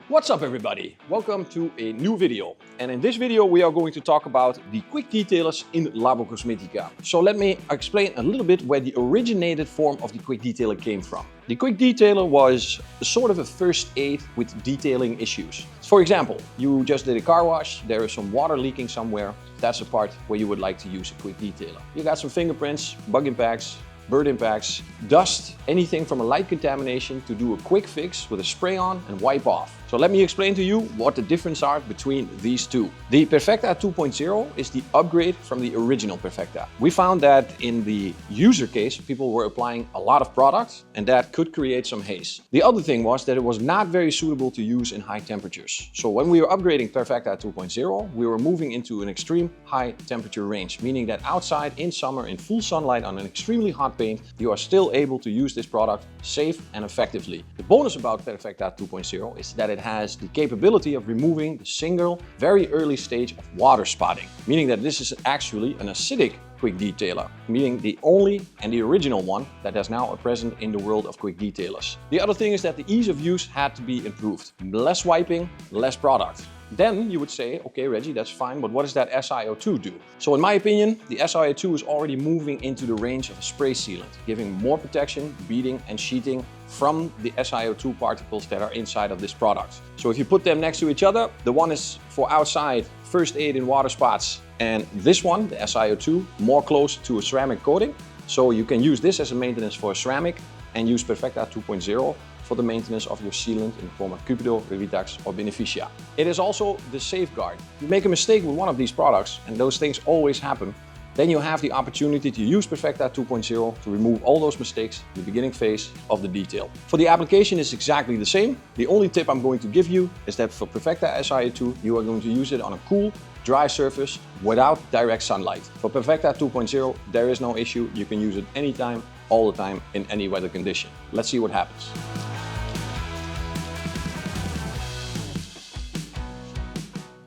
What's up everybody? Welcome to a new video. And in this video we are going to talk about the quick detailers in Labo Cosmetica. So let me explain a little bit where the originated form of the quick detailer came from. The quick detailer was sort of a first aid with detailing issues. For example, you just did a car wash, there is some water leaking somewhere. That's a part where you would like to use a quick detailer. You got some fingerprints, bug impacts, bird impacts, dust, anything from a light contamination to do a quick fix with a spray on and wipe off. So let me explain to you what the difference are between these two. The Perfekta 2.0 is the upgrade from the original Perfekta. We found that in the user case, people were applying a lot of products and that could create some haze. The other thing was that it was not very suitable to use in high temperatures. So when we were upgrading Perfekta 2.0, we were moving into an extreme high temperature range, meaning that outside in summer in full sunlight on an extremely hot paint, you are still able to use this product safe and effectively. The bonus about Perfekta 2.0 is that it has the capability of removing the single, very early stage of water spotting, meaning that this is actually an acidic quick detailer, meaning the only and the original one that is now present in the world of quick detailers. The other thing is that the ease of use had to be improved. Less wiping, less product. Then you would say, okay Reggie, that's fine, but what does that SiO2 do? So in my opinion, the SiO2 is already moving into the range of a spray sealant, giving more protection, beading and sheeting from the SiO2 particles that are inside of this product. So if you put them next to each other, the one is for outside first aid in water spots, and this one, the SiO2, more close to a ceramic coating. So you can use this as a maintenance for a ceramic and use Perfekta 2.0 for the maintenance of your sealant in the form of Cupido, Revitax or Beneficia. It is also the safeguard. You make a mistake with one of these products, and those things always happen, then you have the opportunity to use Perfekta 2.0 to remove all those mistakes in the beginning phase of the detail. For the application, it's exactly the same. The only tip I'm going to give you is that for Perfekta SiO2, you are going to use it on a cool, dry surface without direct sunlight. For Perfekta 2.0, there is no issue. You can use it anytime, all the time, in any weather condition. Let's see what happens.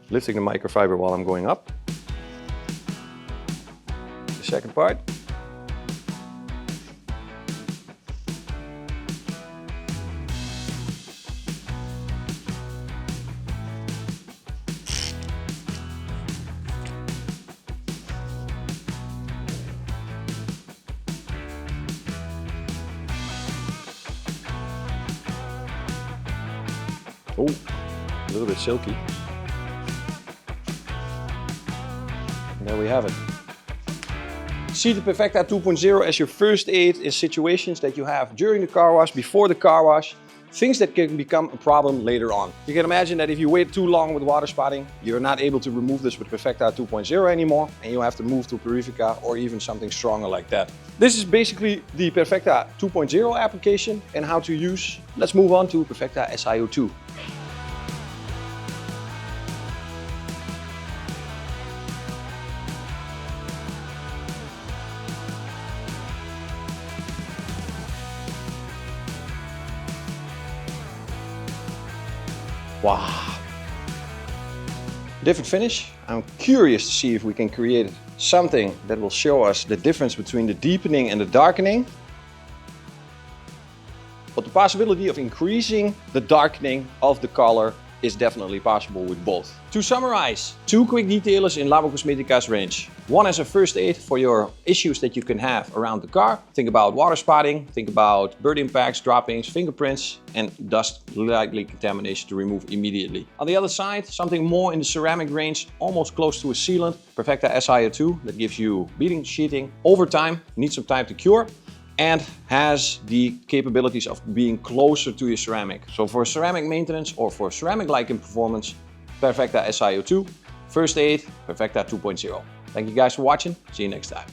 Lifting the microfiber while I'm going up. The second part. Oh, a little bit silky. And there we have it. See the Perfekta 2.0 as your first aid in situations that you have during the car wash, before the car wash, things that can become a problem later on. You can imagine that if you wait too long with water spotting, you're not able to remove this with Perfekta 2.0 anymore, and you have to move to Purifica or even something stronger like that. This is basically the Perfekta 2.0 application and how to use. Let's move on to Perfekta SiO2. Wow. Different finish. I'm curious to see if we can create something that will show us the difference between the deepening and the darkening. But the possibility of increasing the darkening of the color is definitely possible with both. To summarize, two quick detailers in Labo Cosmetica's range. One as a first aid for your issues that you can have around the car. Think about water spotting, think about bird impacts, droppings, fingerprints, and dust lightly contamination to remove immediately. On the other side, something more in the ceramic range, almost close to a sealant, Perfekta SiO2, that gives you beading, sheeting over time, needs some time to cure, and has the capabilities of being closer to your ceramic. So for ceramic maintenance or for ceramic-like in performance, Perfekta SiO2. First aid, Perfekta 2.0. Thank you guys for watching. See you next time.